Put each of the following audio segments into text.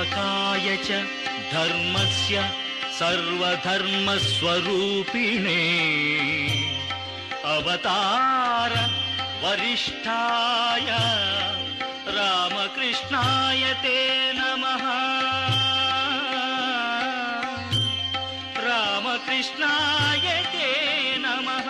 स्थापकाय च धर्मस्य सर्वधर्मस्वरूपिणे अवतार वरिष्ठाय रामकृष्णाय ते नमः। रामकृष्णाय ते नमः।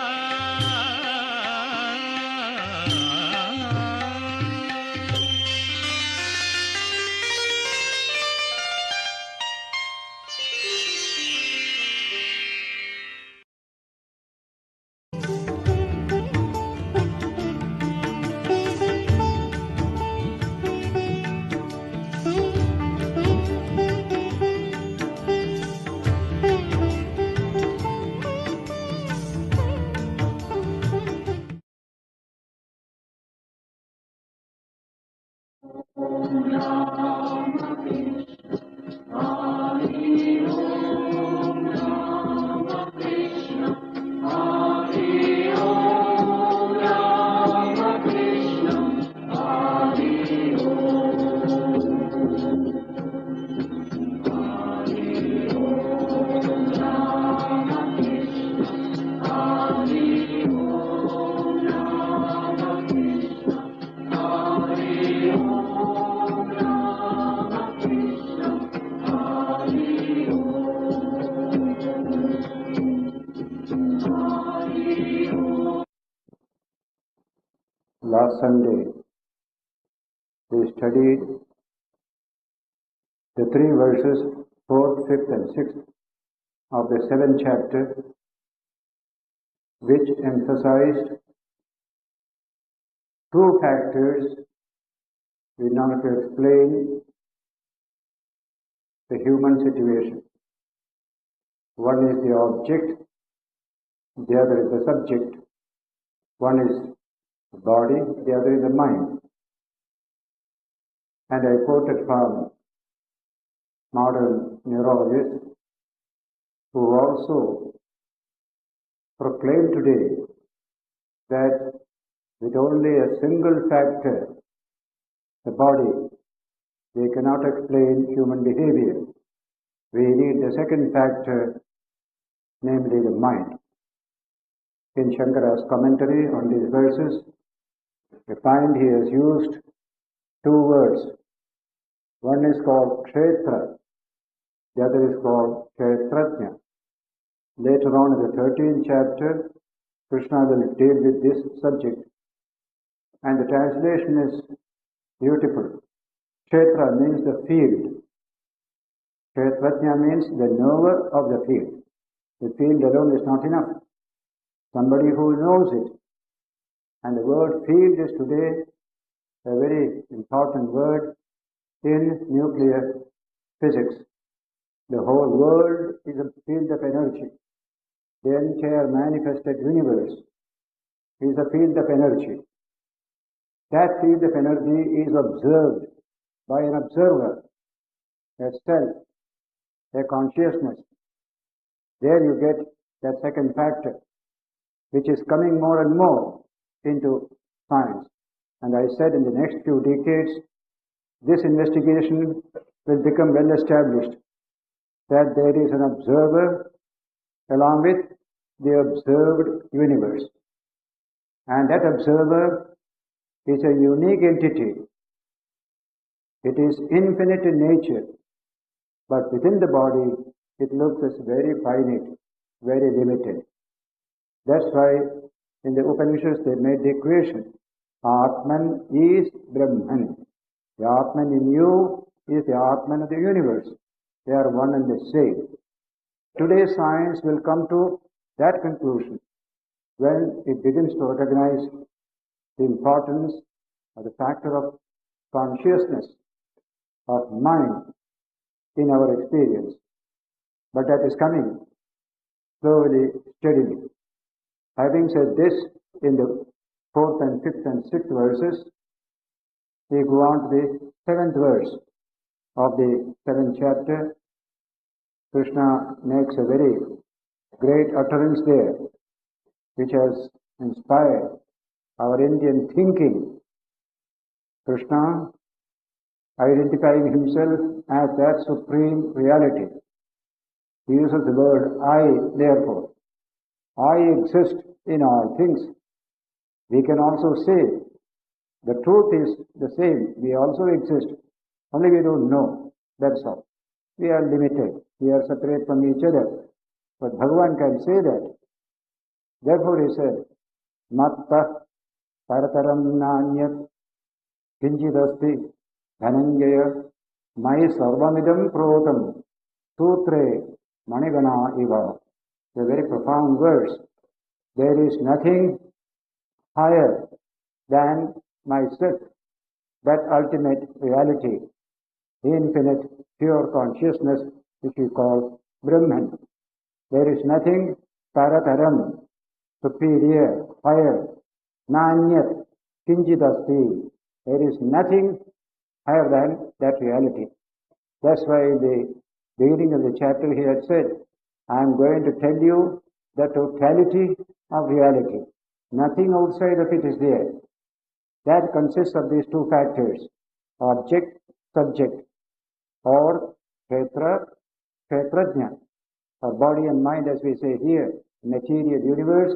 Last Sunday, we studied the 3 verses, 4th, 5th and 6th of the 7th chapter, which emphasized 2 factors in order to explain the human situation. One is the object, the other is the subject. One is the body, the other is the mind. And I quoted from modern neurologists who also proclaim today that with only a single factor, the body, they cannot explain human behavior. We need the second factor, namely the mind. In Shankara's commentary on these verses, we find he has used 2 words. One is called kshetra, the other is called kshetratnya. Later on in the 13th chapter, Krishna will deal with this subject, and the translation is beautiful. Kshetra means the field. Kshetratnya means the knower of the field. The field alone is not enough. Somebody who knows it. And the word field is today a very important word in nuclear physics. The whole world is a field of energy. The entire manifested universe is a field of energy. That field of energy is observed by an observer, a self, a consciousness. There you get that second factor, which is coming more and more into science. And I said in the next few decades, this investigation will become well established, that there is an observer along with the observed universe. And that observer is a unique entity. It is infinite in nature, but within the body it looks as very finite, very limited. That's why in the Upanishads they made the equation, Atman is Brahman. The Atman in you is the Atman of the universe. They are one and the same. Today's science will come to that conclusion when it begins to recognize the importance of the factor of consciousness, of mind in our experience. But that is coming slowly, steadily. Having said this, in the 4th and 5th and 6th verses, we go on to the 7th verse of the 7th chapter. Krishna makes a very great utterance there, which has inspired our Indian thinking. Krishna, identifying himself as that supreme reality. He uses the word I, therefore. I exist in all things. We can also say the truth is the same. We also exist. Only we don't know. That's all. We are limited. We are separate from each other. But Bhagavan can say that. Therefore he said, Matta parataram nanyat kinchidasti dhananjaya mai sarvamidam protam sutre manigana iva. A very profound verse. There is nothing higher than myself, that ultimate reality, infinite pure consciousness which we call Brahman. There is nothing parataram, superior, higher, nanyat, kinchidasti. There is nothing higher than that reality. That's why in the beginning of the chapter he had said, I am going to tell you the totality of reality. Nothing outside of it is there. That consists of these two factors, object, subject, or kshetra, kshetrajna, or body and mind as we say here, material universe,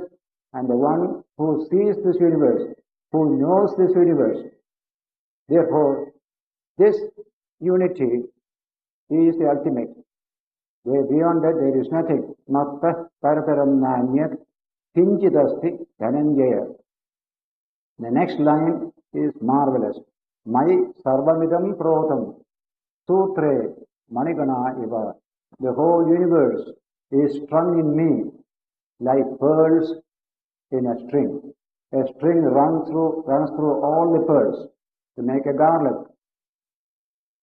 and the one who sees this universe, who knows this universe. Therefore, this unity is the ultimate. Beyond that there is nothing. Matta parataram nanyat kinchidasti dhananjaya. The next line is marvelous. Mai sarvamidam protam sutre manigana iva. The whole universe is strung in me like pearls in a string. A string runs through all the pearls to make a garland.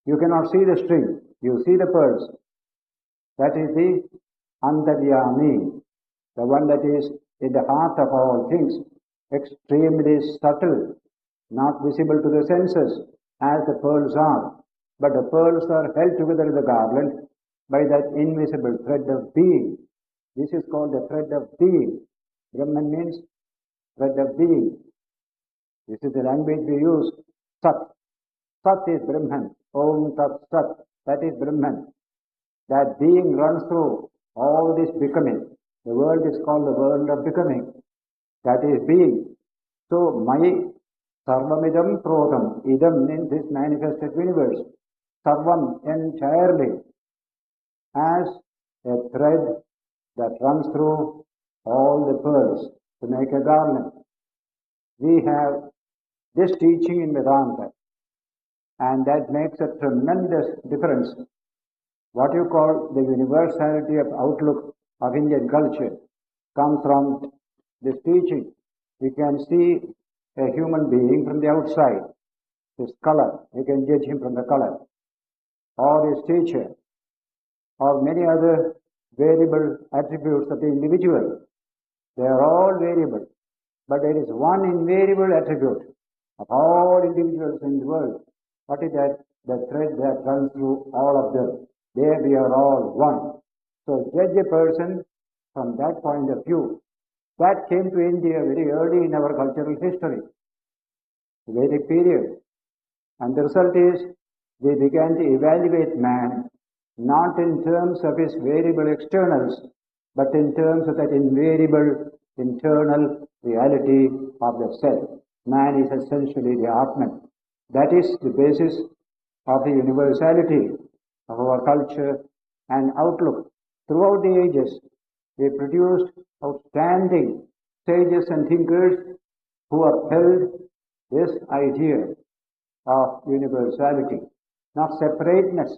You cannot see the string, you see the pearls. That is the Antaryami, the one that is in the heart of all things, extremely subtle, not visible to the senses as the pearls are, but the pearls are held together in the garland by that invisible thread of being. This is called the thread of being. Brahman means thread of being. This is the language we use. Sat. Sat is Brahman. Om Tat Sat. That is Brahman. That being runs through all this becoming. The world is called the world of becoming. That is being. So, my sarvamidam protam. Idam means this manifested universe. Sarvam entirely as a thread that runs through all the pearls to make a garland. We have this teaching in Vedanta, and that makes a tremendous difference. What you call the universality of outlook of Indian culture comes from this teaching. We can see a human being from the outside, his color, we can judge him from the color, or his stature, or many other variable attributes of the individual. They are all variable, but there is one invariable attribute of all individuals in the world. What is that? The thread that runs through all of them. There we are all one. So judge a person from that point of view. That came to India very early in our cultural history, the Vedic period. And the result is, they began to evaluate man not in terms of his variable externals, but in terms of that invariable internal reality of the self. Man is essentially the Atman. That is the basis of the universality of our culture and outlook. Throughout the ages, they produced outstanding sages and thinkers who upheld this idea of universality, not separateness.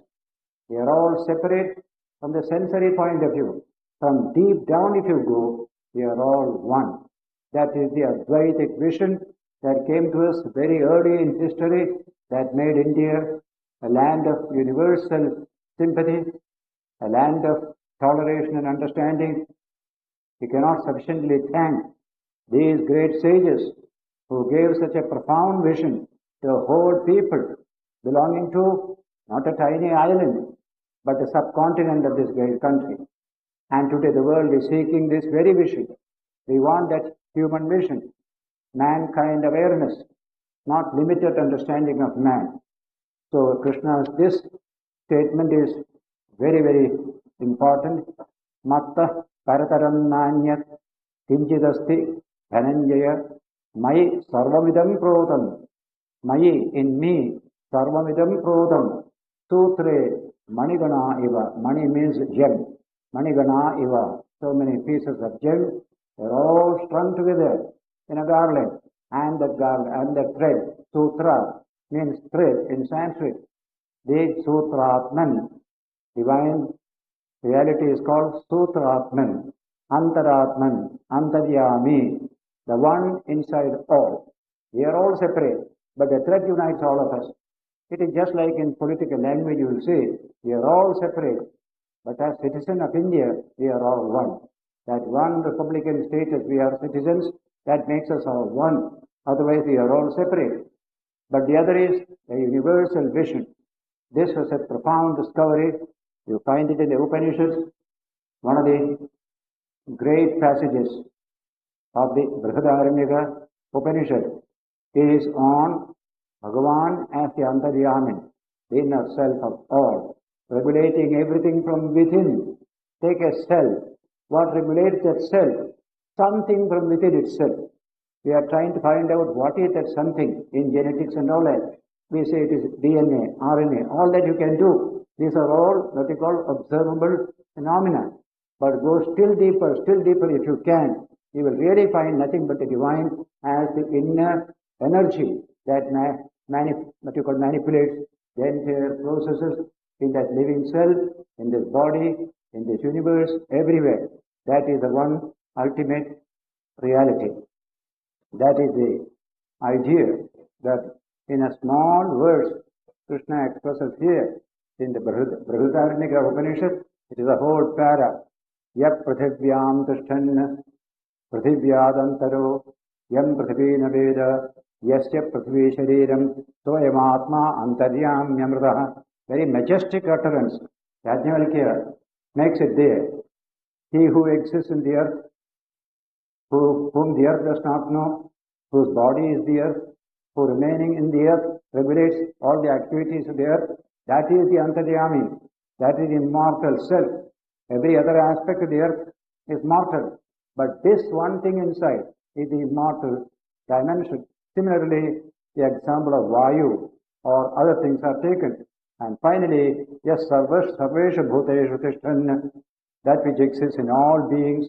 We are all separate from the sensory point of view. From deep down if you go, we are all one. That is the Advaitic vision that came to us very early in history, that made India a land of universal sympathy, a land of toleration and understanding. We cannot sufficiently thank these great sages who gave such a profound vision to a whole people belonging to not a tiny island, but a subcontinent of this great country. And today the world is seeking this very vision. We want that human vision, mankind awareness, not limited understanding of man. So Krishna's this statement is very, very important. Matta parataram nanyat kinchidasti dhananjaya mai sarvamidam protam. Mai, in me, sarvamidam protam. Sutre manigana iva. Mani means gem. Manigana iva. So many pieces of gem. They're all strung together in a garland. And the thread, sutra, means thread in Sanskrit. The Sutratman, divine reality is called Sutratman, Antaratman, Antaryami, the one inside all. We are all separate, but the thread unites all of us. It is just like in political language you will say, we are all separate, but as citizens of India, we are all one. That one republican status, we are citizens, that makes us all one. Otherwise, we are all separate. But the other is a universal vision. This was a profound discovery. You find it in the Upanishads. One of the great passages of the Brihadaranyaka Upanishad is on Bhagavan as the Antaryamin, the inner self of all, regulating everything from within. Take a cell. What regulates that cell? Something from within itself. We are trying to find out what is that something in genetics and all that. We say it is DNA, RNA, all that you can do. These are all what we call observable phenomena. But go still deeper if you can. You will really find nothing but the divine as the inner energy that manipulates the entire processes in that living cell, in this body, in this universe, everywhere. That is the one ultimate reality. That is the idea that in a small verse Krishna expresses here in the Brihadaranyaka Upanishad. It is a whole para. Yap prathivyam tishtan prathivyadantaro yam prithivina veda yasya prithvi shariram soyamatma antaryam yamritaha. Very majestic utterance. Yajnavalkya makes it there. He who exists in the earth, whom the earth does not know, whose body is the earth, who remaining in the earth regulates all the activities of the earth, that is the Antaryami, that is the immortal self. Every other aspect of the earth is mortal, but this one thing inside is the immortal dimension. Similarly, the example of Vayu or other things are taken. And finally, yes, sarvesha bhuteshu tishtan, that which exists in all beings,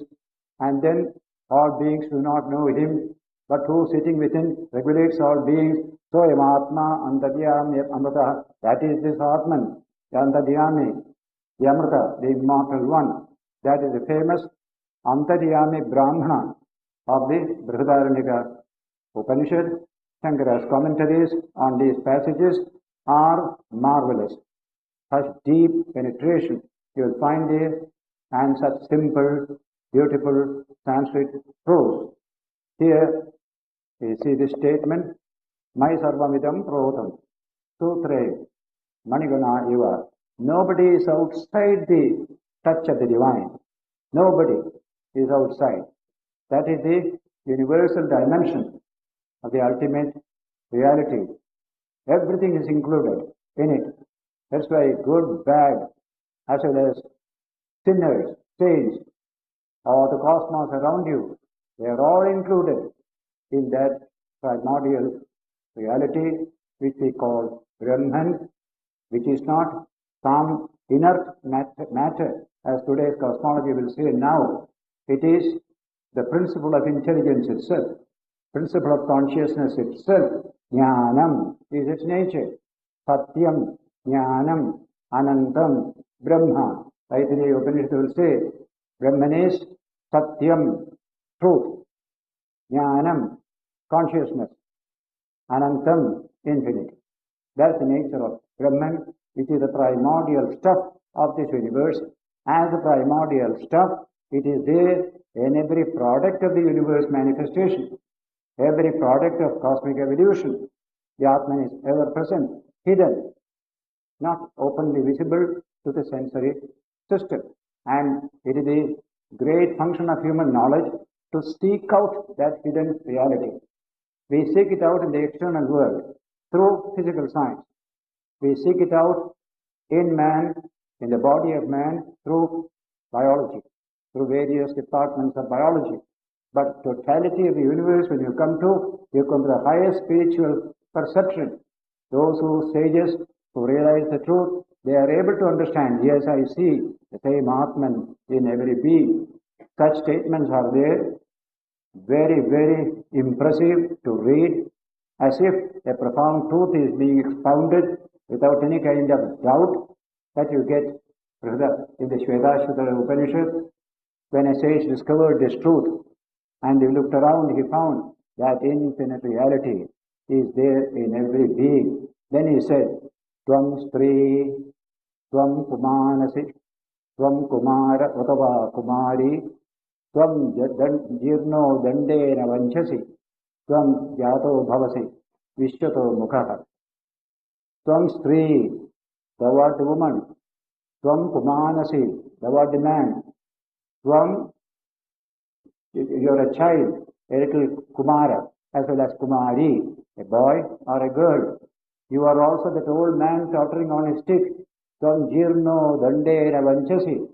and then all beings do not know him, but who sitting within regulates all beings. So Yamatma Antaryami Amrita, that is this Atman, the Antaryami, the Amrita, the immortal one. That is the famous Antaryami Brahmana of the Brihadaranyaka Upanishad. Shankara's commentaries on these passages are marvelous. Such deep penetration you will find there, and such simple, beautiful Sanskrit prose. Here you see this statement, Mai sarvamidam protam, sutre, manigana iva. Nobody is outside the touch of the divine. Nobody is outside. That is the universal dimension of the ultimate reality. Everything is included in it. That's why good, bad, as well as sinners, saints, or the cosmos around you, they are all included in that primordial reality which we call Brahman, which is not some inert matter, as today's cosmology will say now. It is the principle of intelligence itself, principle of consciousness itself. Jnanam is its nature. Satyam, Jnanam, Anantam, Brahma. Taittiriya Upanishad will say, Brahman is Satyam, truth. Jnanam, consciousness. Anantam, infinity. That's the nature of Brahman, which is the primordial stuff of this universe. As the primordial stuff, it is there in every product of the universe manifestation, every product of cosmic evolution. The Atman is ever present, hidden, not openly visible to the sensory system. And it is the great function of human knowledge to seek out that hidden reality. We seek it out in the external world through physical science. We seek it out in man, in the body of man, through biology, through various departments of biology. But totality of the universe, when you come to the highest spiritual perception. Those who sages, who realize the truth, they are able to understand, yes, I see the same Atman in every being. Such statements are there, very, very impressive to read, as if a profound truth is being expounded without any kind of doubt that you get in the Shvetashvatara Upanishad. When a sage discovered this truth and he looked around, he found that infinite reality is there in every being. Then he said, Tvam Stri, Tvam Pumanasi, Tvam Kumara, Vatava Kumari, Tvam Jirno Dandena Vanchasi, Tvam Jato Bhavasi, Vishyato Mukhaha. Tvam Stri, thou art the woman. Tvam Pumanasi, thou art the man. Tvam, you are a child, a little Kumara, as well as Kumari, a boy or a girl. You are also that old man tottering on a stick. Tvam Jirno Dandena Vanchasi,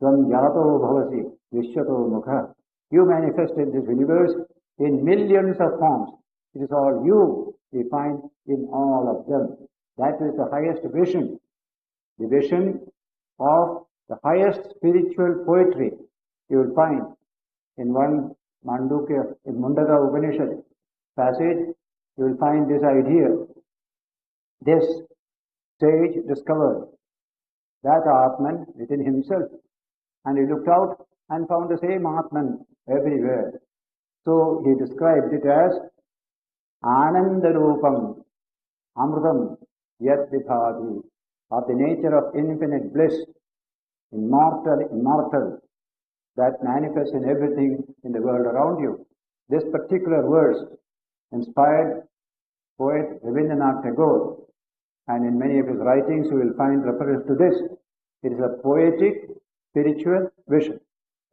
Tvam Jato Bhavasi, Vishyato Mukha. You manifest in this universe in millions of forms. It is all you we find in all of them. That is the highest vision. The vision of the highest spiritual poetry you will find in one Mandukya, in Mundaka Upanishad passage. You will find this idea. This sage discovered that Atman within himself, and he looked out and found the same Atman everywhere. So he described it as Anandarupam Amrutam Yat Vibhadi, of the nature of infinite bliss, immortal, that manifests in everything in the world around you. This particular verse inspired poet Rabindranath Tagore, and in many of his writings you will find reference to this. It is a poetic, spiritual vision.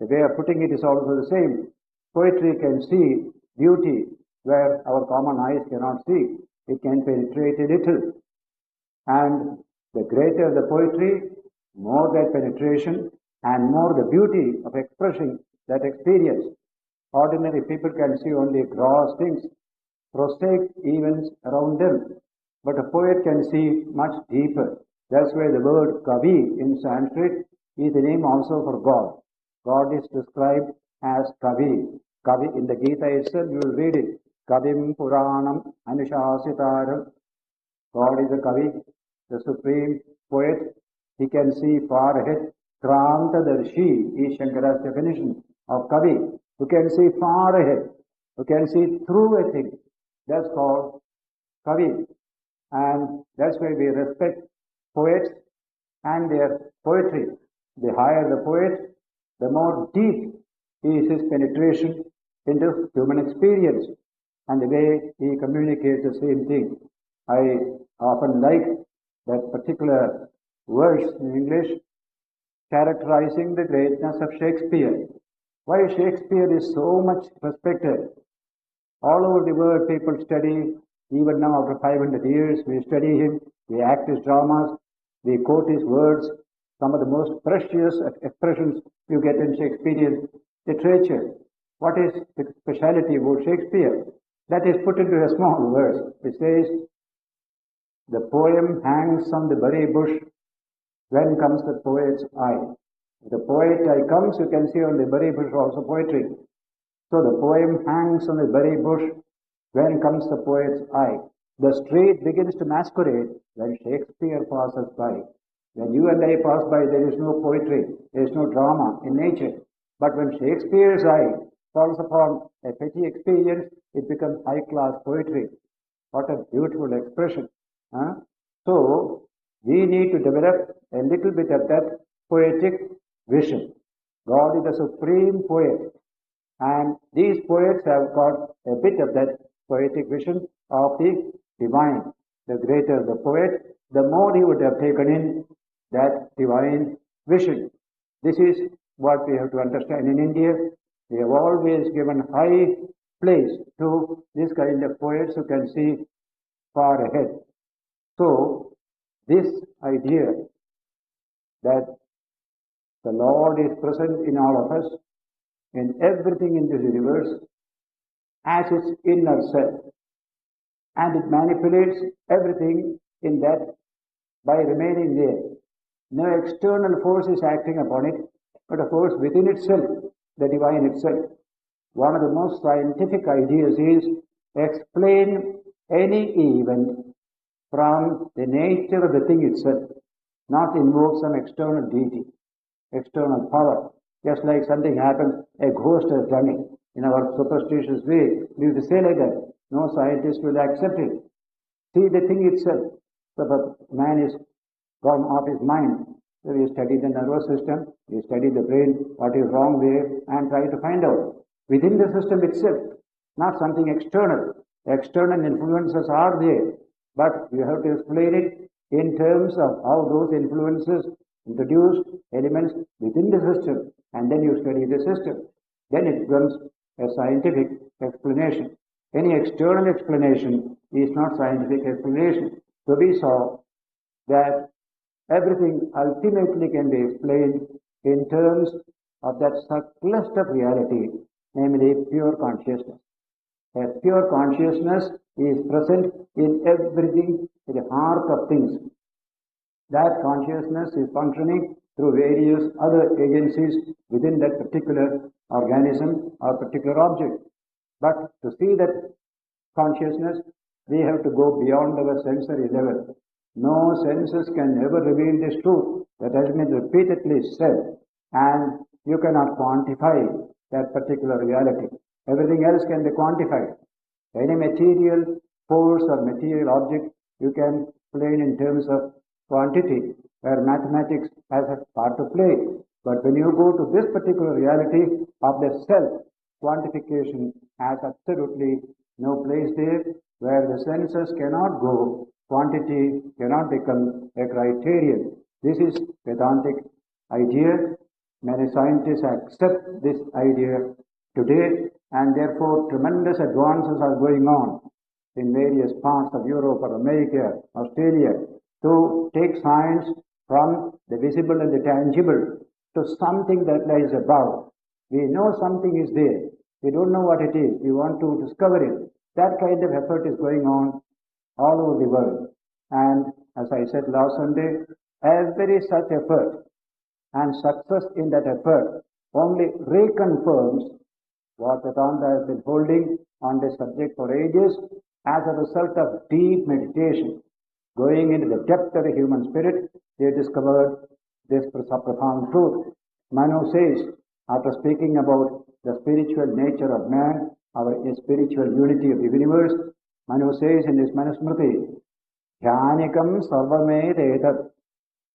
The way of putting it is also the same. Poetry can see beauty where our common eyes cannot see. It can penetrate a little. And the greater the poetry, more that penetration and more the beauty of expressing that experience. Ordinary people can see only gross things, prosaic events around them. But a poet can see much deeper. That's why the word Kavi in Sanskrit is the name also for God. God is described as Kavi. Kavi in the Gita itself, you will read it. Kavim Puranam Anushasitaram. God is a Kavi, the supreme poet. He can see far ahead. Krantadarshi is Shankara's definition of Kavi, who can see far ahead, who can see through a thing. That's called Kavi. And that's why we respect poets and their poetry. The higher the poet, the more deep is his penetration into human experience and the way he communicates the same thing. I often like that particular verse in English characterizing the greatness of Shakespeare. Why Shakespeare is so much respected. All over the world people study. Even now, after 500 years, we study him, we act his dramas, we quote his words. Some of the most precious expressions you get in Shakespearean literature. What is the speciality about Shakespeare? That is put into a small verse. It says, the poem hangs on the berry bush, when comes the poet's eye. If the poet eye comes, you can see on the berry bush also poetry. So the poem hangs on the berry bush, when comes the poet's eye. The street begins to masquerade when Shakespeare passes by. When you and I pass by, there is no poetry, there is no drama in nature. But when Shakespeare's eye falls upon a petty experience, it becomes high-class poetry. What a beautiful expression. So, we need to develop a little bit of that poetic vision. God is the supreme poet. And these poets have got a bit of that poetic vision of the divine. The greater the poet, the more he would have taken in that divine vision. This is what we have to understand. In India, we have always given high place to this kind of poets who can see far ahead. So, This idea that the Lord is present in all of us, in everything in this universe, as its inner self, and it manipulates everything in that by remaining there. No external force is acting upon it, but a force within itself, the divine itself. One of the most scientific ideas is explain any event from the nature of the thing itself, not invoke some external deity, external power. Just like something happens, a ghost has done it. In our superstitious way, we used to say like that. No scientist will accept it. See the thing itself. So the man is gone off his mind. So we study the nervous system, we study the brain, what is wrong there, and try to find out. Within the system itself, not something external. External influences are there, but you have to explain it in terms of how those influences introduce elements within the system, and then you study the system. Then it becomes a scientific explanation. Any external explanation is not scientific explanation. So we saw that everything ultimately can be explained in terms of that subtlest of reality, namely pure consciousness. A pure consciousness is present in everything, in the heart of things. That consciousness is functioning through various other agencies within that particular organism or particular object. But to see that consciousness, we have to go beyond our sensory level. No senses can ever reveal this truth that has been repeatedly said, and you cannot quantify that particular reality. Everything else can be quantified. Any material force or material object you can explain in terms of quantity, where mathematics has a part to play. But when you go to this particular reality of the self, quantification has absolutely no place there. Where the senses cannot go, quantity cannot become a criterion. This is Vedantic idea. Many scientists accept this idea today, and therefore tremendous advances are going on in various parts of Europe or America, Australia, to take science from the visible and the tangible to something that lies above. We know something is there. We don't know what it is. We want to discover it. That kind of effort is going on all over the world. And as I said last Sunday, every such effort and success in that effort only reconfirms what Vedanta has been holding on this subject for ages as a result of deep meditation. Going into the depth of the human spirit, they discovered this profound truth. Manu says, after speaking about the spiritual nature of man, our spiritual unity of the universe, Manu says in his Manusmriti, Dhyanikam sarvamed etat,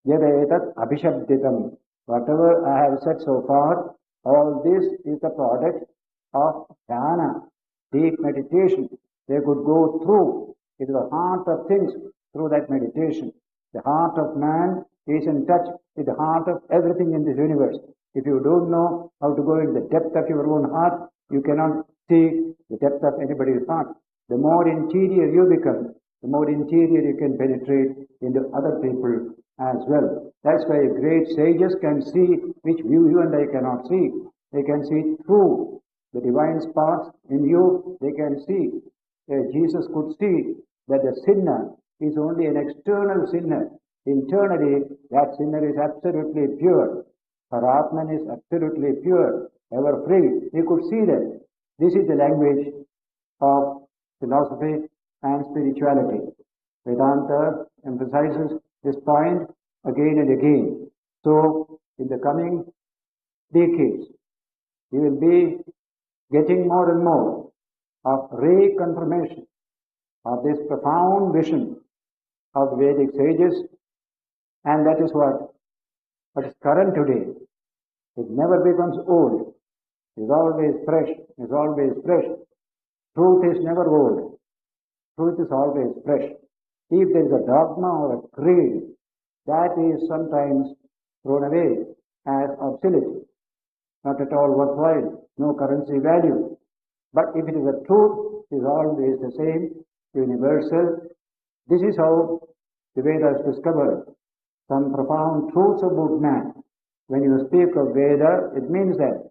yad etat abhishabditam. Whatever I have said so far, all this is the product of dhyana, deep meditation. They could go through into the heart of things through that meditation. The heart of man is in touch with the heart of everything in this universe. If you don't know how to go into the depth of your own heart, you cannot see the depth of anybody's heart. The more interior you become, the more interior you can penetrate into other people as well. That's why great sages can see which you and I cannot see. They can see through the divine sparks in you. They can see. Jesus could see that the sinner is only an external sinner. Internally, that sinner is absolutely pure. Her Atman is absolutely pure, ever free. He could see that. This is the language of philosophy and spirituality. Vedanta emphasizes this point again and again. So, in the coming decades, we will be getting more and more of reconfirmation of this profound vision of the Vedic sages, and that is what is current today. It never becomes old. It is always fresh. It is always fresh. Truth is never old. Truth is always fresh. If there is a dogma or a creed, that is sometimes thrown away as obsolete, not at all worthwhile, no currency value. But if it is a truth, it is always the same, universal. This is how the Vedas discovered some profound truths about man. When you speak of Veda, it means that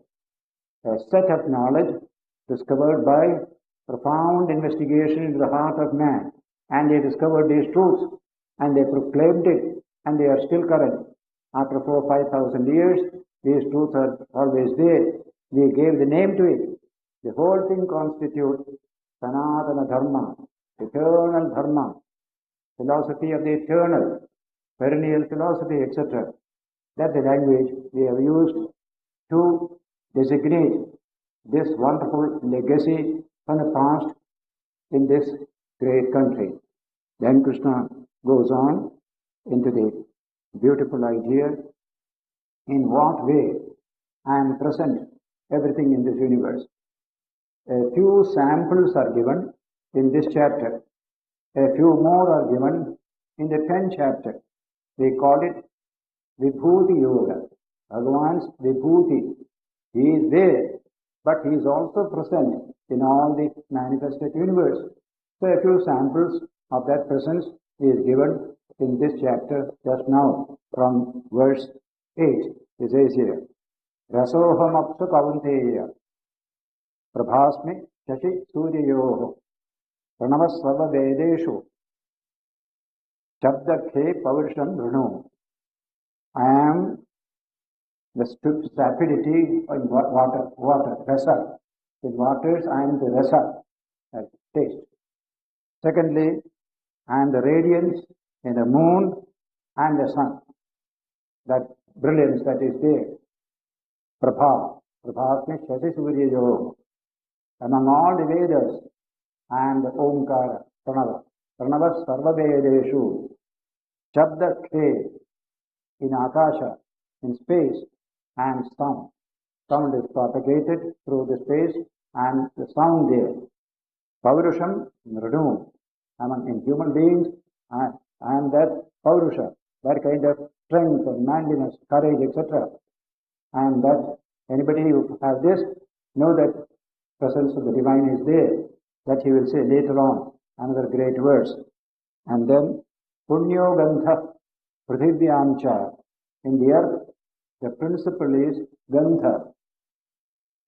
a set of knowledge discovered by profound investigation into the heart of man. And they discovered these truths and they proclaimed it and they are still current. After 4,000-5,000 years, these truths are always there. We gave the name to it. The whole thing constitutes Sanatana Dharma, eternal Dharma, philosophy of the eternal, perennial philosophy, etc. That's the language we have used to designate this wonderful legacy from the past in this great country. Then Krishna goes on into the beautiful idea, in what way I am present everything in this universe. A few samples are given in this chapter. A few more are given in the 10th chapter. We call it Vibhuti Yoga. Bhagavan's Vibhuti. He is there, but he is also present in all the manifested universe. So a few samples of that presence is given in this chapter just now from verse 8. He says here, Rasoham apsa kavanteya prabhasmi shashi suryayoho pranavas sarva vedeshu shabdakhe pavrisham runu. I am the stupidity in water, rasa. In waters, I am the rasa, taste. Secondly, I am the radiance in the moon and the sun, that brilliance that is there. Prabha, Prabhasmi Shati Suryayo. Among all the Vedas, I am the Omkara, Pranava. Pranava Sarva Vedeshu. Shabda Khe, in Akasha, in space, and sound. Sound is propagated through the space and the sound there. Paurusham Nradu. In human beings, I am that Paurusha, that kind of strength and manliness, courage, etc. And that anybody who has this, know that presence of the divine is there. That he will say later on, another great verse. And then, Punyo Gantha Prithivyamcha. In the earth, the principle is Gantha,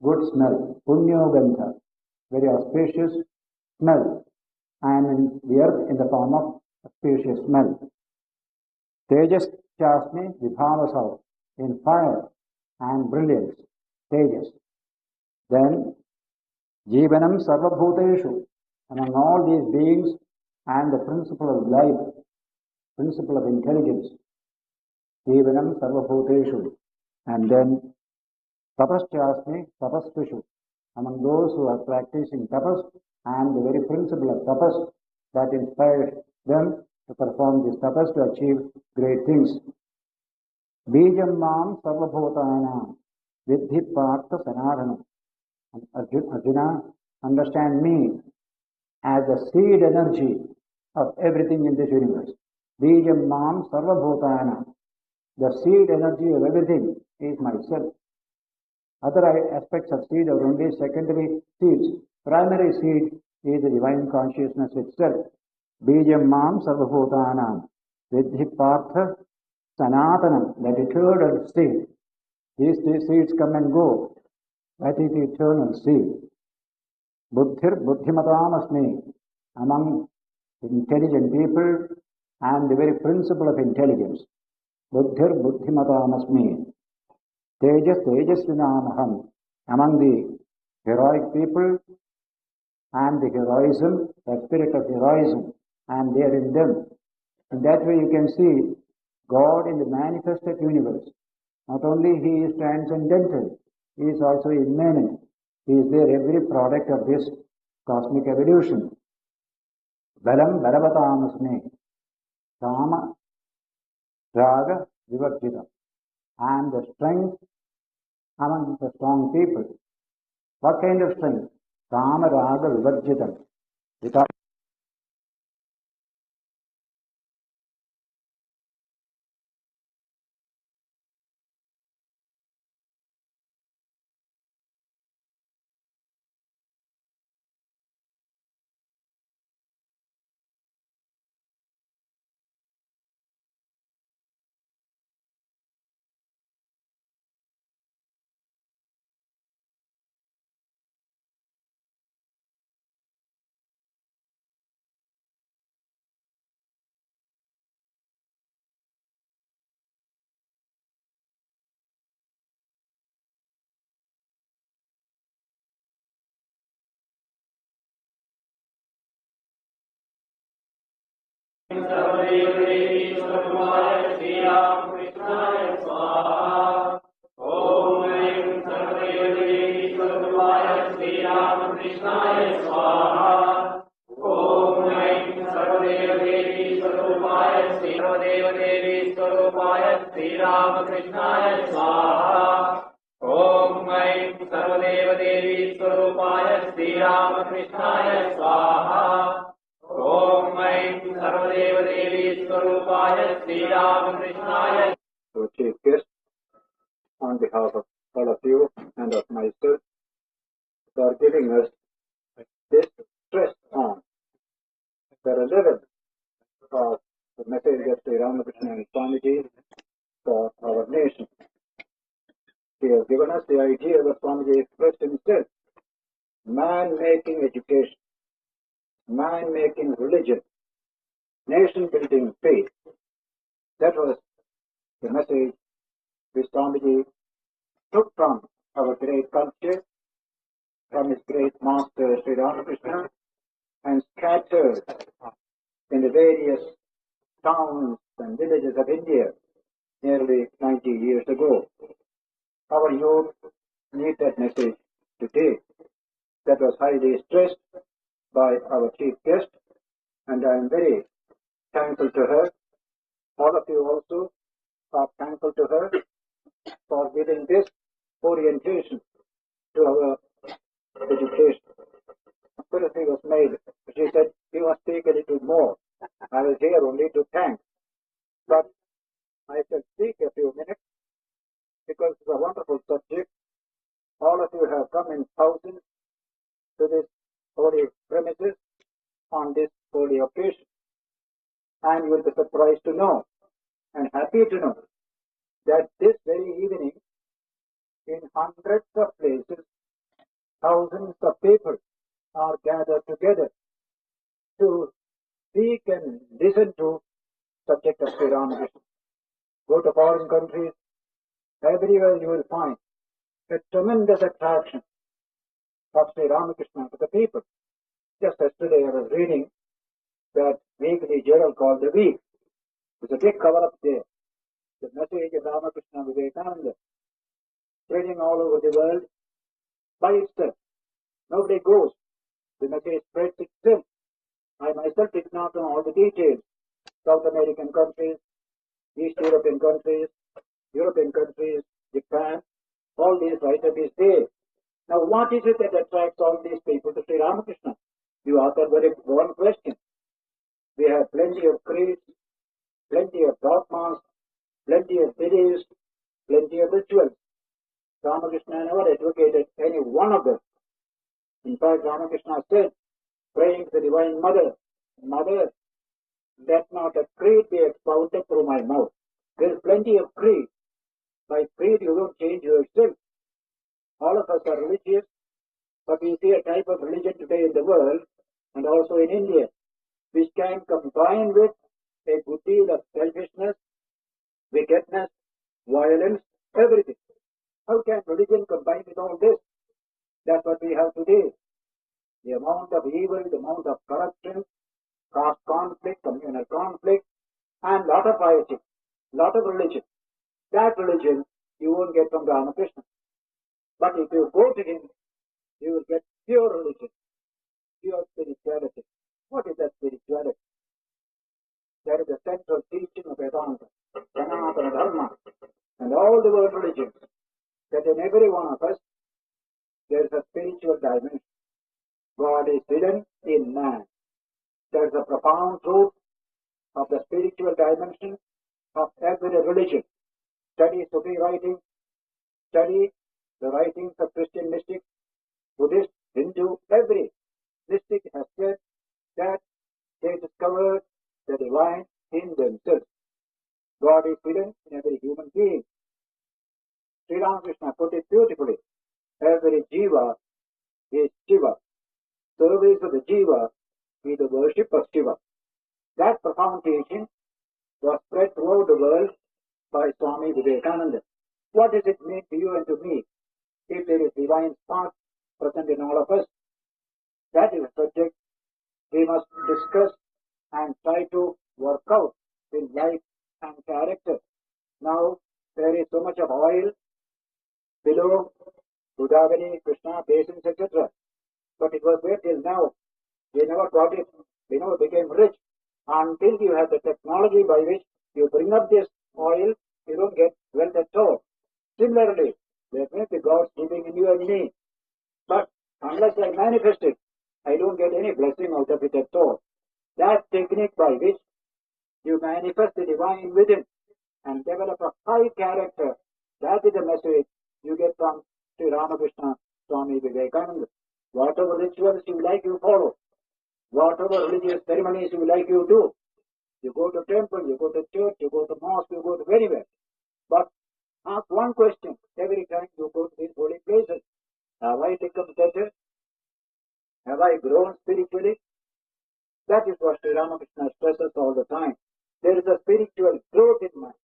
good smell. Punyo Gantha, very auspicious smell. And in the earth in the form of auspicious smell. Tejas Chasmi Vibhavasav, in fire and brilliance. Tejas. Then, Jivanam Sarvabhuteshu, among all these beings and the principle of life, principle of intelligence. Jivanam Sarvabhuteshu. And then, Tapaschasmi Tapasvishu, among those who are practicing tapas and the very principle of tapas that inspires them to perform this tapas to achieve great things. Bijam Mam Sarvabhutanam Vidhi Partha Sanadhanam. Arjuna, understand me as the seed energy of everything in this universe. Bijam Mam Sarvabhutanam. The seed energy of everything is myself. Other aspects of seed are only secondary seeds. Primary seed is the divine consciousness itself. Bijam Mam Sarvabhutanam Vidhi Partha Sanatanam, that eternal seed. These seeds come and go. That is the eternal seed. Buddhir Buddhimatam Asmi, among intelligent people and the very principle of intelligence. Buddhir Buddhimatam Asmi. Tejas Tejasvinamaham, among the heroic people and the heroism, the spirit of heroism, and they are in them. In that way you can see God in the manifested universe. Not only He is transcendental, He is also immanent. He is there, every product of this cosmic evolution. Balam Balavatam Kama Raga Vivakjita. And the strength among the strong people. What kind of strength? Kama Raga Vivakjita. Without Sarvadevadevī Sarvadevaya Sri Ramakrishna Swaha. Om Aim Sarvadevadevī Sarvadevaya Sri Ramakrishna Swaha. Om Aim Sarvadevadevī Sarvadevaya Sri Sarvadevadevī Sarvadevaya Sri Ramakrishna Swaha. Om Aim Sarvadevadevī Sarvadevaya Sri Ramakrishna Swaha. Om Aim Sarvadevadevī Sarvadevaya Sri Ramakrishna. So, Chief Guest, on behalf of all of you and of myself, for giving us this stress on the relevance of the message of Sri Ramakrishna and Swamiji for our nation. He has given us the idea that Swamiji expressed himself: man-making education, man-making religion, nation-building faith. That was the message which Swamiji took from our great culture, from his great master Sri Ramakrishna, and scattered in the various towns and villages of India nearly 90 years ago. Our youth need that message today. That was highly stressed by our chief guest, and I am very thankful to her. All of you also are thankful to her for giving this orientation to our education. Apology was made. She said, "You must speak a little more." I was here only to thank. But I shall speak a few minutes because it's a wonderful subject. All of you have come in thousands to this holy premises on this holy occasion. And you will be surprised to know and happy to know that this very evening, in hundreds of places, thousands of people are gathered together to speak and listen to subject of Sri Ramakrishna. Go to foreign countries, everywhere you will find a tremendous attraction of Sri Ramakrishna to the people. Just yesterday I was reading that weekly journal called The Week. There's a big cover up there. The message of Ramakrishna-Vivekananda spreading all over the world by itself. Nobody goes. The message spreads itself. I myself did not know all the details. South American countries, East European countries, Japan, all these writers is there. Now what is it that attracts all these people to Sri Ramakrishna? You ask that very one question. We have plenty of creeds, plenty of dogmas, plenty of beliefs, plenty of rituals. Ramakrishna never advocated any one of them. In fact, Ramakrishna said, praying to the Divine Mother, "Mother, let not a creed be expounded through my mouth." There is plenty of creed. By creed you don't change yourself. All of us are religious, but we see a type of religion today in the world and also in India, which can combine with a good deal of selfishness, wickedness, violence, everything. How can religion combine with all this? That's what we have today. The amount of evil, the amount of corruption, caste conflict, communal conflict, and lot of piety, lot of religion. That religion you won't get from Ramakrishna. But if you go to him, you will get pure religion, pure spirituality. What is that spirituality? That is the central teaching of Vedanta, Sanatana Dharma, and all the world religions. That in every one of us, there is a spiritual dimension. God is hidden in man. There is a profound truth of the spiritual dimension of every religion. Study Sufi writing, study the writings of Christian mystics, Buddhist, Hindu, every mystic has said that they discovered the divine in themselves. God is hidden in every human being. Sri Ramakrishna put it beautifully. Every jiva is Shiva. Service of the jiva is the worship of Shiva. That profound teaching was spread throughout the world by Swami Vivekananda. What does it mean to you and to me if there is divine spark present in all of us? That is a subject we must discuss and try to work out in life and character. Now there is so much of oil, below, Godavari, Krishna, basins, etc. But it was there till now. We never got it. We never became rich until you have the technology by which you bring up this oil, you don't get wealth at all. Similarly, there may be gods living in you and me, but unless I manifest it, I don't get any blessing out of it at all. That technique by which you manifest the divine within and develop a high character, that is the message you get from Sri Ramakrishna, Swami Vivekananda. Whatever rituals you like, you follow. Whatever religious ceremonies you like, you do. You go to temple, you go to church, you go to mosque, you go to anywhere. But ask one question every time you go to these holy places. Have I become better? Have I grown spiritually? That is what Sri Ramakrishna stresses all the time. There is a spiritual growth in mind.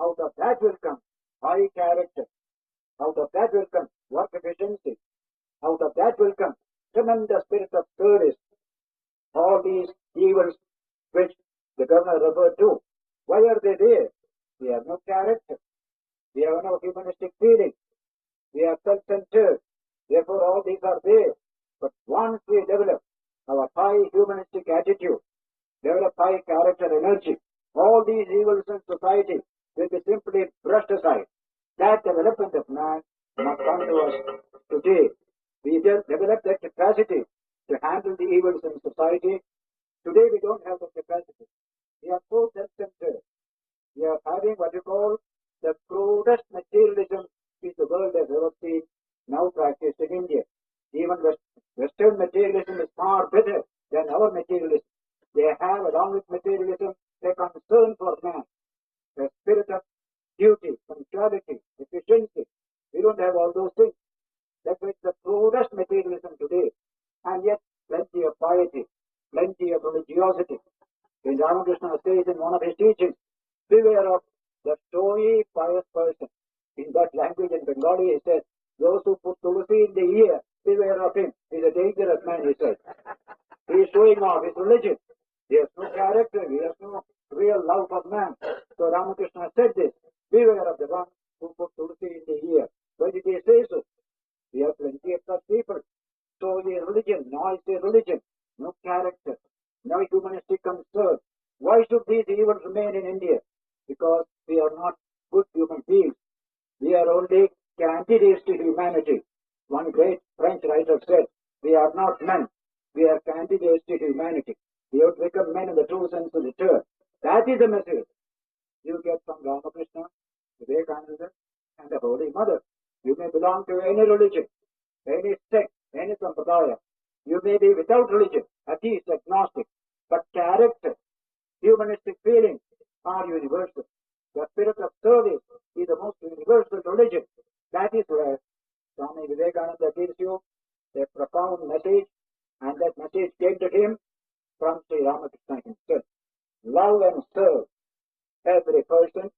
Out of that will come high character. Out of that will come work efficiency. Out of that will come tremendous spirit of service. All these evils which the governor referred to, why are they there? We have no character. We have no humanistic feeling. We are self-centered. Therefore, all these are there. But once we develop our high humanistic attitude, develop high character energy, all these evils in society will be simply brushed aside. That development of man must come to us today. We just develop that capacity to handle the evils in society. Today we don't have the capacity. We are so self-centered. We are having what you call the crudest materialism which the world has ever seen now practiced in India. Even Western materialism is far better than our materialism. They have, along with materialism, a concern for man, a spirit of duty, punctuality, efficiency. We don't have all those things. That is the crudest materialism today. And yet, plenty of piety, plenty of religiosity. When Ramakrishna says in one of his teachings, beware of the showy, pious person. In that language in Bengali, he says, those who put tulsi in the ear, beware of him. He's a dangerous man, he says. He is showing off his religion. He has no character. He has no real love for man. So Ramakrishna said this, beware of the one who put tulsi in the ear. Why did he say so? We have plenty of such people. So a religion, noisy religion, no character, no humanistic concern. Why should these evils remain in India? Because we are not good human beings. We are only candidates to humanity. One great French writer said, we are not men. We are candidates to humanity. We have to become men in the true sense of the term. That is the message you get from Ramakrishna, Vivekananda, and the Holy Mother. You may belong to any religion, any sect, any sampradaya. You may be without religion, atheist, agnostic, but character, humanistic feelings are universal. The spirit of service is the most universal religion. That is where Swami Vivekananda gives you a profound message, and that message came to him from Sri Ramakrishna himself. Love and serve every person.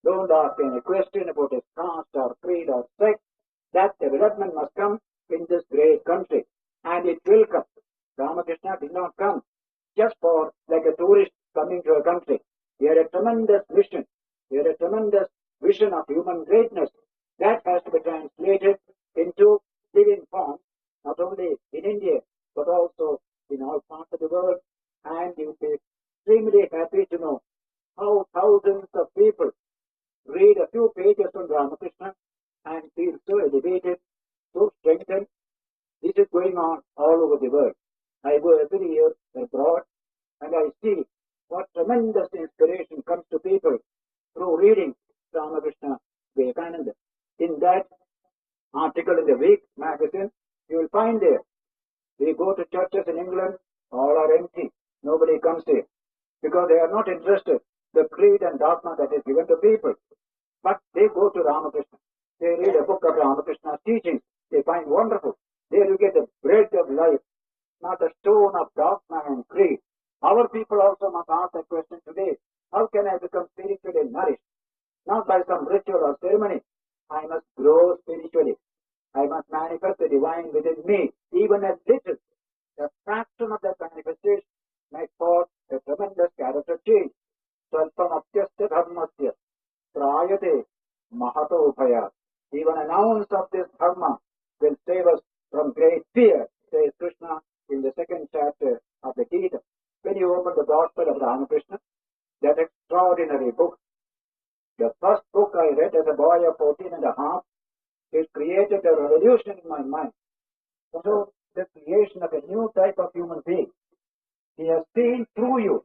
Don't ask any question about his caste or creed or sect. That development must come in this great country, and it will come. Ramakrishna did not come just for like a tourist coming to a country. He had a tremendous mission. He had a tremendous vision of human greatness. That has to be translated into living form, not only in India, but also in all parts of the world. And you'll be extremely happy to know how thousands of people read a few pages from Ramakrishna and feel so elevated, so strengthened. This is going on all over the world. I go every year abroad and I see what tremendous inspiration comes to people through reading Ramakrishna Vivekananda. In that article in the Week magazine, you will find there, we go to churches in England, all are empty. Nobody comes there because they are not interested in the creed and dogma that is given to people. But they go to Ramakrishna. They read a book of Ramakrishna's teachings. They find wonderful. There you get the bread of life, not a stone of dogma and creed. Our people also must ask that question today. How can I become spiritually nourished? Not by some ritual or ceremony. I must grow spiritually. I must manifest the divine within me, even a little. A fraction of that manifestation might cause a tremendous character change. Svalpamatyasya dharmasya prayate mahato bhaya. Even an ounce of this dharma will save us from great fear, says Krishna in the second chapter of the Gita. When you open the Gospel of Ramakrishna, that extraordinary book, the first book I read as a boy of 14 and a half, it created a revolution in my mind. So, the creation of a new type of human being. He has seen through you.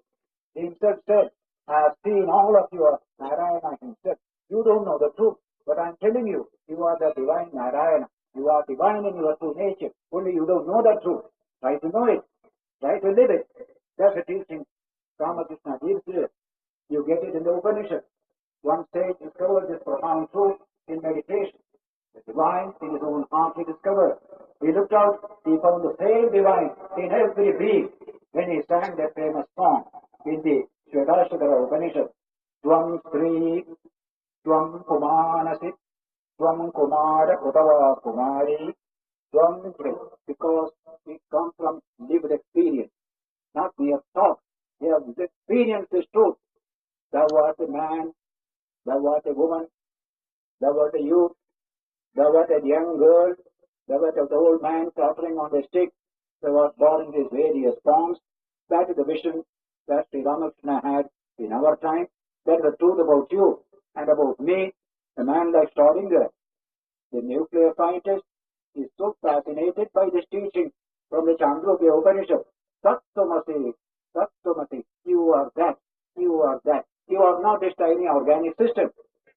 He himself said, I have seen all of you as Narayana himself. You don't know the truth, but I'm telling you, you are the divine Narayana. You are divine in your true nature. Only you don't know the truth. Try to know it. Try to live it. That's the teaching Ramakrishna gives here. You get it in the Upanishad. One sage discovers this profound truth in meditation. The divine in his own heart he discovered. He looked out, he found the same divine in every being. When he sang that famous song in the Shvetashvatara Upanishad, Tvam Sri, Tvam Kumanasi, Tvam Kumara Utava Kumari, Tvam Sri, because it comes from lived experience, not mere thought. They have experienced this truth. Thou art a man, thou art a woman, thou art a youth, thou art a young girl, thou art an old man tottering on the stick, thou art born in these various forms. That is the vision that Sri Ramakrishna had in our time. That is the truth about you and about me. A man like Schrodinger, the nuclear scientist, is so fascinated by this teaching from the Chandogya Upanishad. Tattvamasi, Tattvamasi, you are that, you are that. You are not this tiny organic system.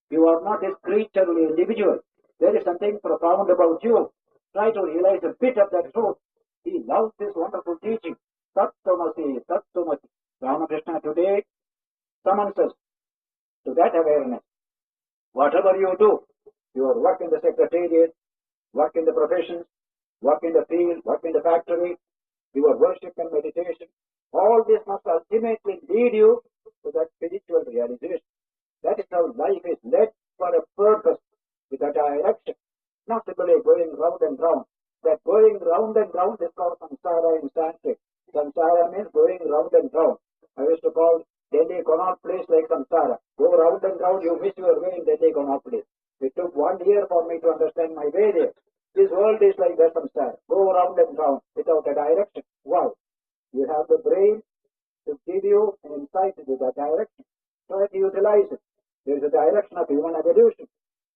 You are not this creaturely individual. There is something profound about you. Try to realize a bit of that truth. He loves this wonderful teaching. Tattvamasi, Tattvamasi. Ramakrishna today summons us to that awareness. Whatever you do, your work in the secretariat, work in the professions, work in the field, work in the factory, your worship and meditation, all this must ultimately lead you to that spiritual realization. That is how life is led for a purpose, with a direction, not simply going round and round. That going round and round is called samsara in Sanskrit. Samsara means going round and round. I used to call Delhi Connaught Place like samsara. Go round and round, you miss your way in Delhi Connaught Place. It took 1 year for me to understand my way there. This world is like that samsara. Go round and round without a direction. Why? You have the brain to give you an insight into that direction. Try to utilize it. There is a direction of human evolution.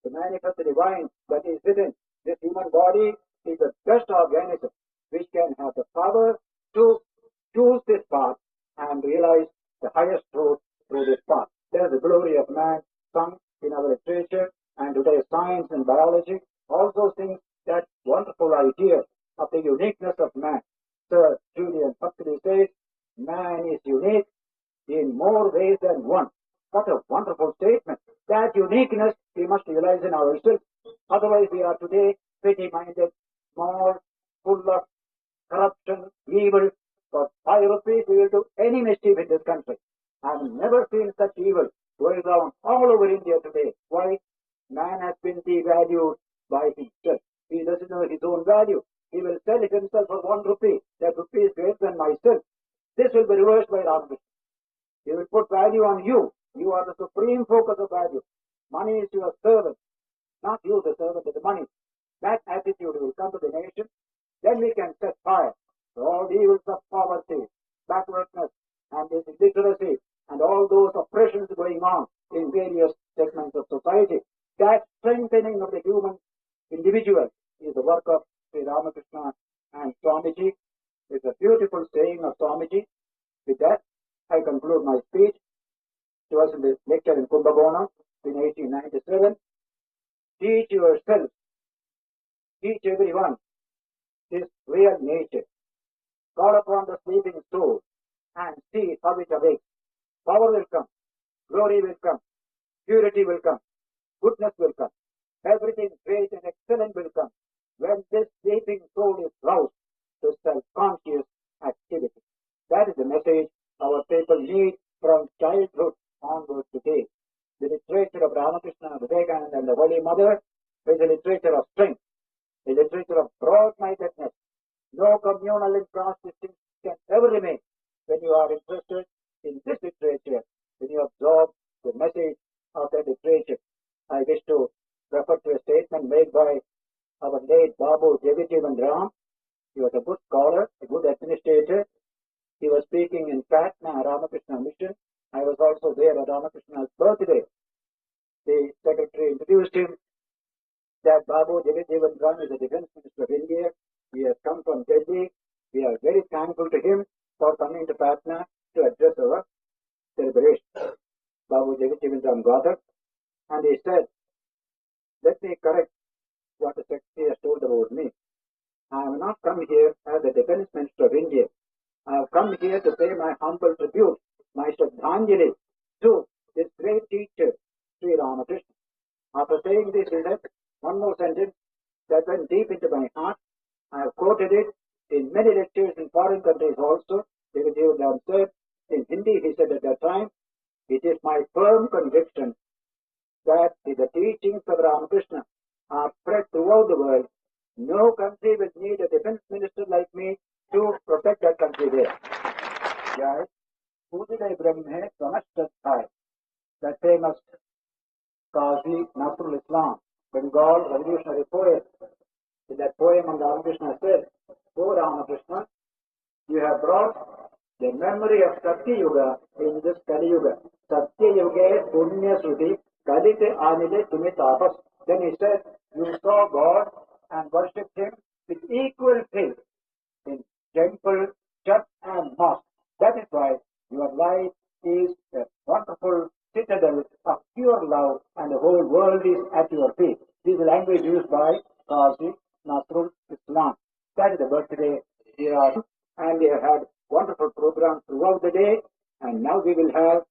To manifest the divine that is within. This human body is the best organism which can have the power to choose this path and realize the highest truth through this path. There is the glory of man sung in our literature, and today science and biology also sing that wonderful idea of the uniqueness of man. Sir Julian Huxley says, man is unique in more ways than one. What a wonderful statement. That uniqueness we must realize in ourselves. Otherwise we are today petty-minded, small, full of corruption, evil. For 5 rupees we will do any mischief in this country. I have never seen such evil going on all over India today. Why? Man has been devalued by himself. He doesn't know his own value. He will sell it himself for 1 rupee. That rupee is greater than myself. This will be reversed by Ramakrishna. He will put value on you. You are the supreme focus of value. Money is your servant, not you the servant of the money. That attitude will come to the nation. Then we can set fire to all the evils of poverty, backwardness, and this illiteracy, and all those oppressions going on in various segments of society. That strengthening of the human individual is the work of Sri Ramakrishna and Swamiji. It's a beautiful saying of Swamiji. With that, I conclude my speech. It was in the lecture in Kumbhakonam in 1897. Teach yourself, teach everyone this real nature. Call upon the sleeping soul and see how it awakes. Power will come, glory will come, purity will come, goodness will come. Everything great and excellent will come when this sleeping soul is roused to self-conscious activity. That is the message our people need from childhood onwards today. The literature of Ramakrishna-Vivekananda and the Holy Mother is a literature of strength, a literature of broad-mindedness. No communal and class distinction can ever remain when you are interested speaking in Patna, Ramakrishna mission. I was also there at Ramakrishna's birthday. The secretary introduced him that Babu Jagajeevan Ram is the Defense Minister of India. He has come from Delhi. We are very thankful to him for coming to Patna to address our celebration. Babu Jagajeevan Ram got up and he said, let me correct what the secretary has told about me. I have not come here as the Defense Minister of India. I have come here to pay my humble tribute, my Shraddhanjali to this great teacher, Sri Ramakrishna. After saying this, he said one more sentence that went deep into my heart. I have quoted it in many lectures in foreign countries also. Jagajeevan said, in Hindi he said at that time, it is my firm conviction that if the teachings of Ramakrishna are spread throughout the world, no country will need a defense minister like me to protect that country there. Yes, Udile Brahme Pranashtathai, that famous Qazi Nasrul Islam, Bengal revolutionary poet. In that poem, Ramakrishna said, O Ramakrishna, you have brought the memory of Satya Yuga in this Kali Yuga. Satya Yuga Punya Sruti Kalite Anile Tumi Tapas. Then he said, you saw God and worshipped him with equal faith in temple, church and mosque. That is why your life is a wonderful citadel of pure love and the whole world is at your feet. This is the language used by Qazi Nasrul Islam. That is the birthday here, and we have had wonderful programs throughout the day, and now we will have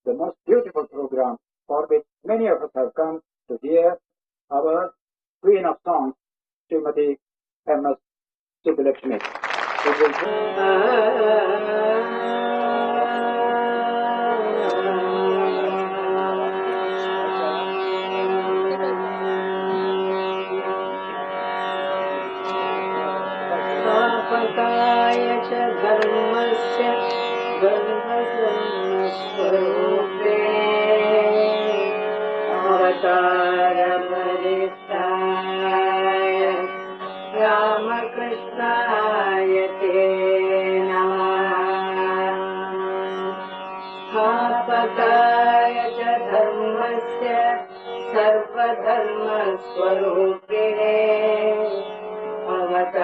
the most beautiful program for which many of us have come to hear our Queen of Songs, Srimati M.S. Subbalakshmi. स्थापकाय च धर्मस्य धर्मस्वरूपे अवतारपरिष्ठाय रामकृष्णाय ते नमः। स्थापकाय च धर्मस्य सर्वधर्मस्वरूपिणे अवतारपरिष्ठाय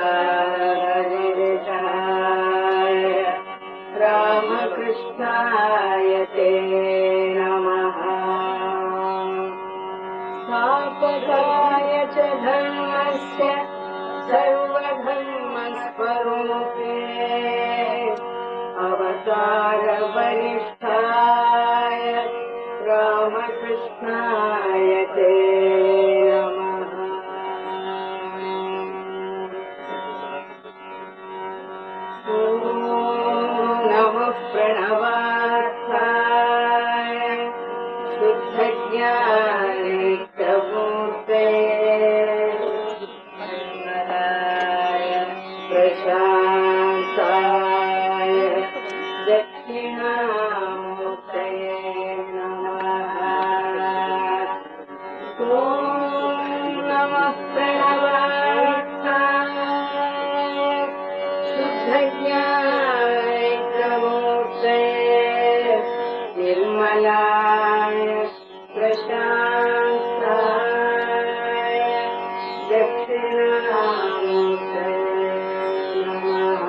रामकृष्णाय ते नमः। स्थापकाय च धर्मस्य सर्वधर्मस्वरूपिणे अवतारपरिष्ठाय रामकृष्णाय ते नमः। नमः प्रणवार्थाय शुद्धज्ञानैकमूर्ते निर्मलाय प्रशान्ताय दक्षिणामूर्तये नमः। ॐ नमः प्रणवार्थाय शुद्धज्ञानैकमूर्तये निर्मलाय प्रशान्ताय दक्षिणामूर्तये नमः।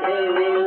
Devi